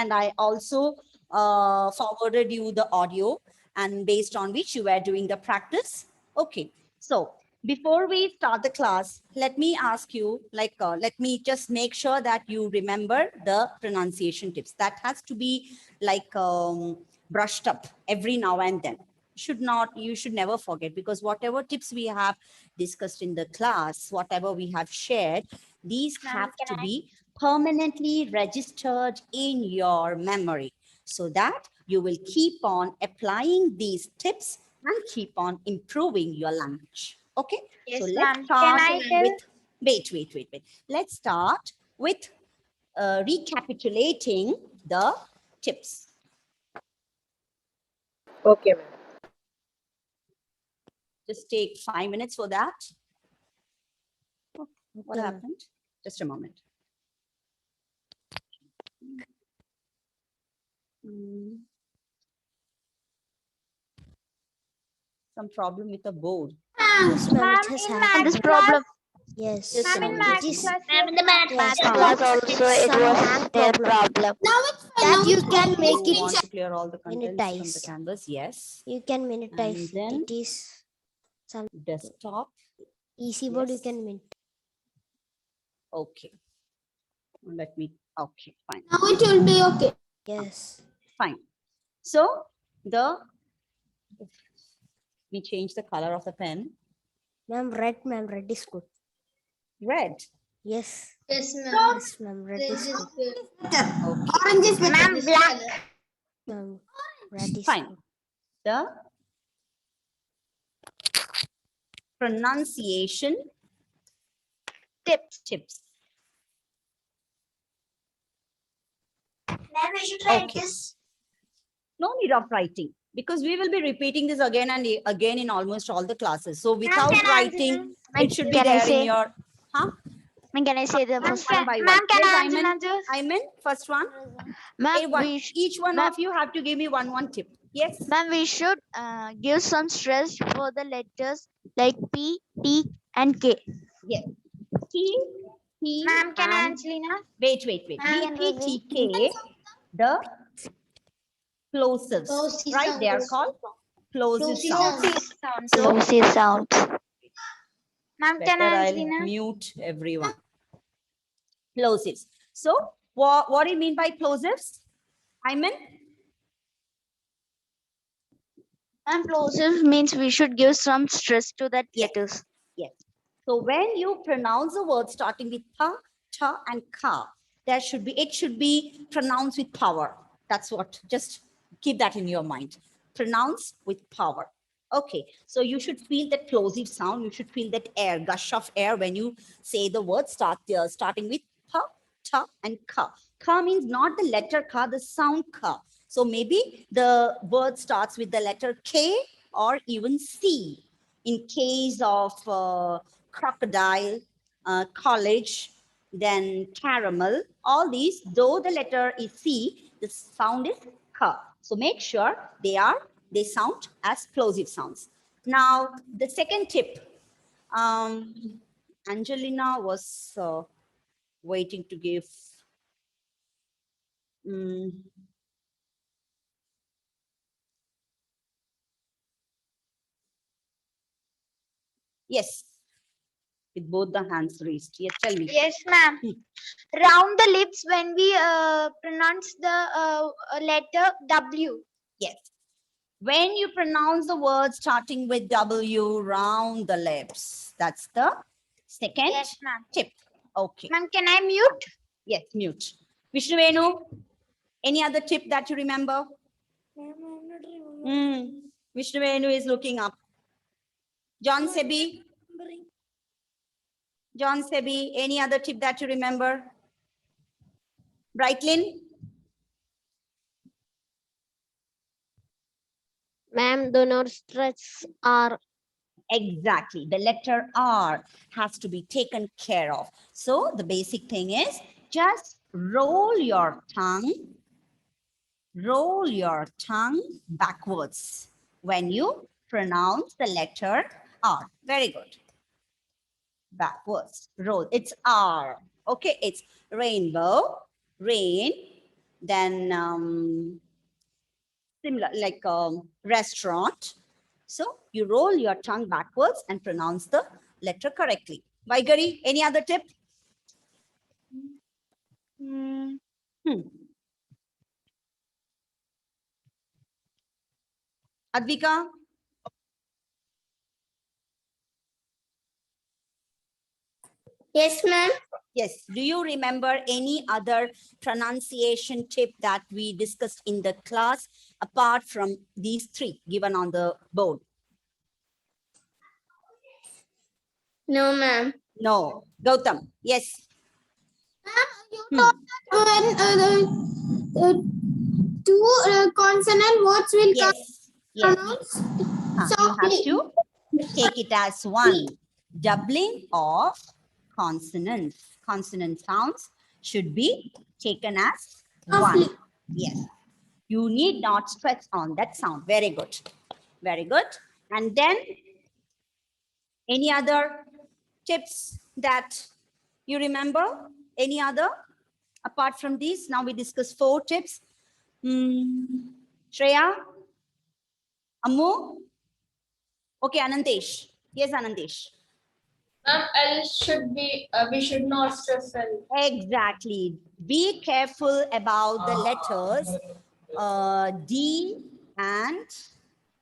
and I also forwarded you the audio, and based on which you were doing the practice. Okay, so before we start the class, let me ask you, let me just make sure that you remember the pronunciation tips. That has to be brushed up every now and then. You should never forget, because whatever tips we have discussed in the class, whatever we have shared, these have to be permanently registered in your memory, so that you will keep on applying these tips and keep on improving your language. Okay, Yes, so let's ma'am. start Can I tell? with, wait. Let's start with recapitulating the tips. Okay, ma'am. Just take 5 minutes for that. Oh, what happened? Just a moment. Some problem with the board. Yes, ma'am, it has happened. This problem. Yes. Just a Ma'am, in moment. math Just a class. moment. Ma'am, in the math Yes, class ma'am. also it was their problem. Now it's fine. That Now you it's can fine. make You it. want to clear all the contents from the Minutize. canvas? Yes. You can minutize. And then It is some desktop. easy board. You Yes. can mint. Okay. Let me. Okay, fine. Now it will be okay. Yes. Fine. So we change the color of the pen. Ma'am, red is good. Red. Yes. Yes, ma'am. Yes, ma'am, red is good. Orange is better. Ma'am, black. Ma'am, red is Fine. good. The pronunciation tips. Ma'am, we should write Okay. this. No need of writing, because we will be repeating this again and again in almost all the classes. So without can I answer writing, now? it should be Can I there in say? your, huh? Ma'am, can I say the first One one? by one. Ma'am, can Yes, I answer now? I mean, first one. Ma'am, Each one ma'am, of you have to give me one tip. Yes. ma'am, we should give some stress for the letters like P, T, and K. Yes. T, P, Ma'am, can I and answer now? wait. Ma'am, P, T, K, the plosives, Plosive right? They are sounds. called plosive sounds. So, sounds. Ma'am, can Better I answer I'll now? mute everyone. Plosives. So what do you mean by plosives? I mean, And plosive means we should give some stress to that letters. yes. So when you pronounce a word starting with ta, ta, and ka, it should be pronounced with power. That's what, just keep that in your mind. Pronounce with power. Okay, so you should feel that plosive sound. You should feel that air, gush of air when you say the word starting with ta, ta, and ka. Ka means not the letter ka, the sound ka. So maybe the word starts with the letter K or even C. In case of crocodile, college, then caramel, all these, though the letter is C, the sound is K. So make sure they sound as plosive sounds. Now, the second tip, Angelina was waiting to give. Yes, with both the hands raised. Yes, tell me. Yes, ma'am. Round the lips when we pronounce the letter W. Yes. When you pronounce the word starting with W, round the lips. That's the second ma'am. tip. Okay. Ma'am, can I mute? Yes, mute. Vishnuvenu, any other tip that you remember? Vishnuvenu is looking up. John Sebi? Any other tip that you remember? Brightlin? Ma'am, do not stress R. Exactly. The letter R has to be taken care of. So the basic thing is just roll your tongue backwards when you pronounce the letter R. Very good. Backwards. Roll. It's R. Okay. It's rainbow, rain, Then similar like restaurant. So you roll your tongue backwards and pronounce the letter correctly. Vaigari, any other tip? Hmm. Hmm. Advika? Yes, ma'am. Yes. Do you remember any other pronunciation tip that we discussed in the class apart from these three given on the board? No, ma'am. No. Gautam, yes. You Hmm. told that when two consonant words will come Yes. Yes. pronounced You have softly. to take it as one. Doubling of consonants. Consonant sounds should be taken as Softly. one. Yes. You need not stress on that sound. Very good. Very good. And then any other tips that you remember? Any other? Apart from these, now we discuss 4 tips. Shreya? Ammu? Okay, Anantesh. Yes, Anantesh. Ma'am, L should be, we should not stress L. Exactly. Be careful about the letters D and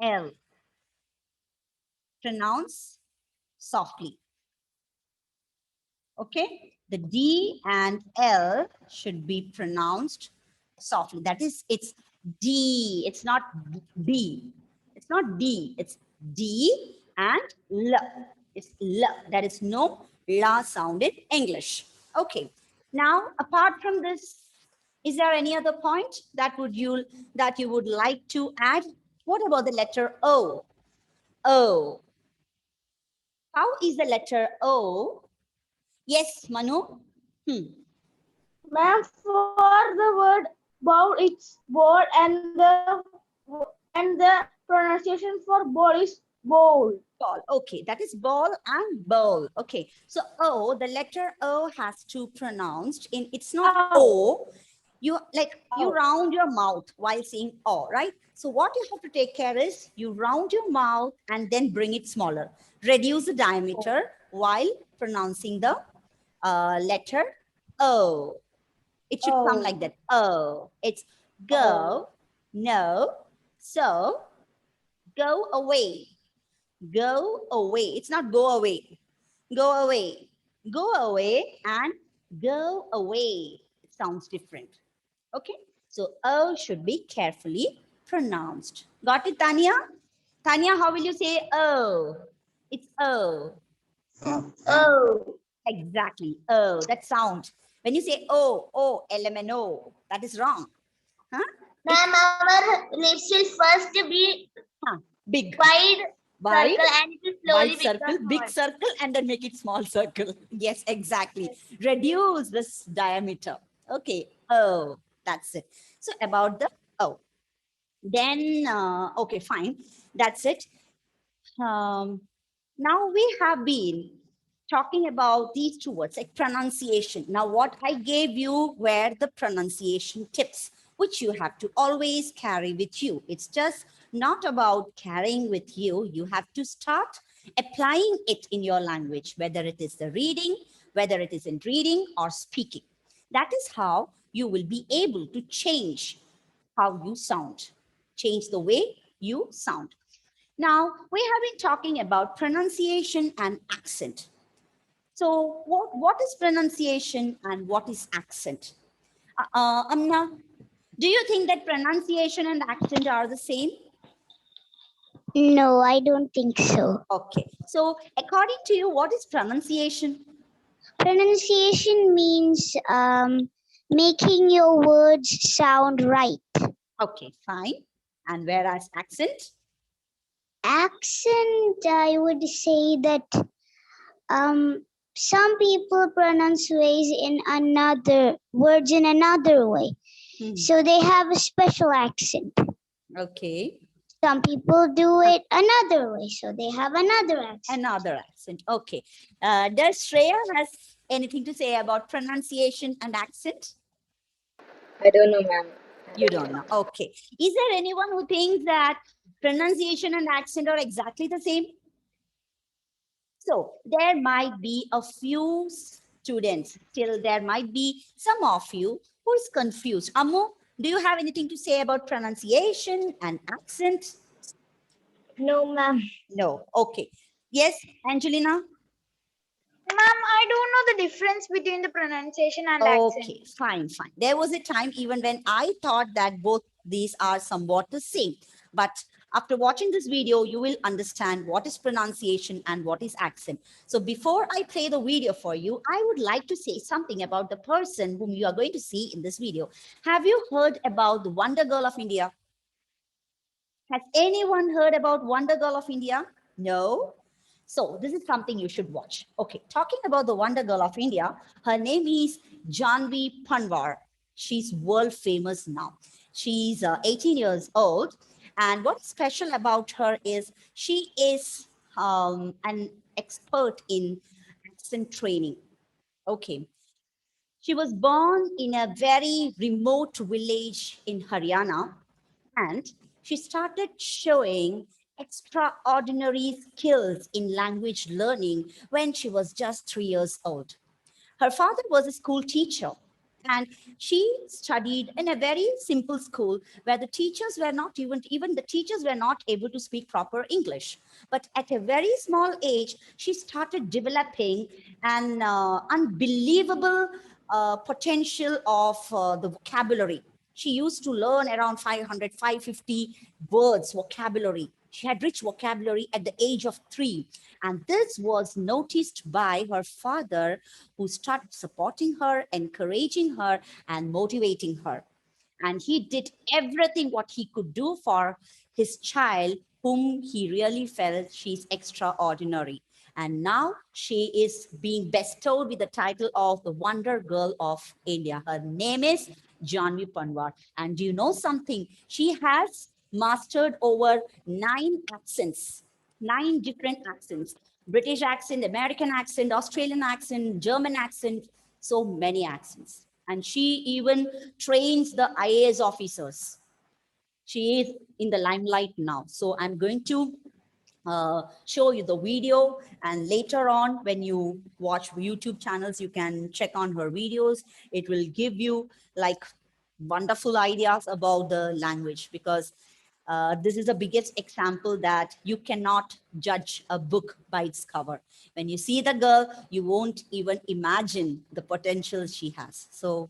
L. Pronounce softly. Okay. The D and L should be pronounced softly. That is, it's D. It's not D. It's not D. It's D and L. It's L. There is no La sound in English. Okay. Now, apart from this, is there any other point that you would like to add? What about the letter O? O. How is the letter O? Yes, Manu. Ma'am, for the word bowl, it's bowl, and the pronunciation for bowl is bowl. Ball. Okay, that is ball and bowl. Okay, so O, the letter O has to pronounced in. It's not O. You you round your mouth while saying O, right? So what you have to take care is you round your mouth and then bring it smaller. Reduce the diameter while pronouncing the letter O. It should come like that. Oh, it's go, no, so, go away. Go away. It's not go away. Go away. Go away and go away. It sounds different. Okay. So O should be carefully pronounced. Got it, Tanya? Tanya, how will you say O? It's O. Oh. Exactly. O. That sound. When you say O, LMNO, that is wrong. Huh? Ma'am, our lips will first be Big. wide Wide. circle and it will slowly Wide circle, become big small. circle, and then make it small circle. Yes, exactly. Reduce this diameter. Okay. Oh, that's it. So about the O. Then, okay, fine. That's it. Now we have been talking about these 2 words like pronunciation. Now, what I gave you were the pronunciation tips, which you have to always carry with you. It's just not about carrying with you. You have to start applying it in your language, whether it is the reading, whether it is in reading or speaking. That is how you will be able to change how you sound, change the way you sound. Now, we have been talking about pronunciation and accent. So what is pronunciation and what is accent? Amna, do you think that pronunciation and accent are the same? No, I don't think so. Okay. So according to you, what is pronunciation? Pronunciation means making your words sound right. Okay, fine. And whereas accent? Accent, I would say that some people pronounce words in another way. So they have a special accent. Okay. Some people do it another way, so they have another accent. Another accent. Okay. Does Shreya has anything to say about pronunciation and accent? I don't know, ma'am. You don't know. Okay. Is there anyone who thinks that pronunciation and accent are exactly the same? So there might be a few students, till there might be some of you who is confused. Ammu, do you have anything to say about pronunciation and accent? No, ma'am. No. Okay. Yes, Angelina? Ma'am, I don't know the difference between the pronunciation and accent. Okay, fine, fine. There was a time even when I thought that both these are somewhat the same. But after watching this video, you will understand what is pronunciation and what is accent. So before I play the video for you, I would like to say something about the person whom you are going to see in this video. Have you heard about the Wonder Girl of India? Has anyone heard about Wonder Girl of India? No? So this is something you should watch. Okay, talking about the Wonder Girl of India, her name is Janvi Panwar. She's world famous now. She's 18 years old. And what's special about her is she is an expert in accent training. Okay. She was born in a very remote village in Haryana, and she started showing extraordinary skills in language learning when she was just 3 years old. Her father was a school teacher, and she studied in a very simple school where the teachers were not even the teachers were not able to speak proper English. But at a very small age, she started developing an unbelievable potential of the vocabulary. She used to learn around 500, 550 words vocabulary. She had rich vocabulary at the age of 3. And this was noticed by her father, who started supporting her, encouraging her, and motivating her. And he did everything what he could do for his child, whom he really felt she's extraordinary. And now she is being bestowed with the title of the Wonder Girl of India. Her name is Janvi Panwar. And do you know something? She has mastered over 9 accents, 9 different accents: British accent, American accent, Australian accent, German accent, so many accents. And she even trains the IAS officers. She is in the limelight now. So I'm going to show you the video, and later on when you watch YouTube channels, you can check on her videos. It will give you like wonderful ideas about the language, because this is the biggest example that you cannot judge a book by its cover. When you see the girl, you won't even imagine the potential she has. So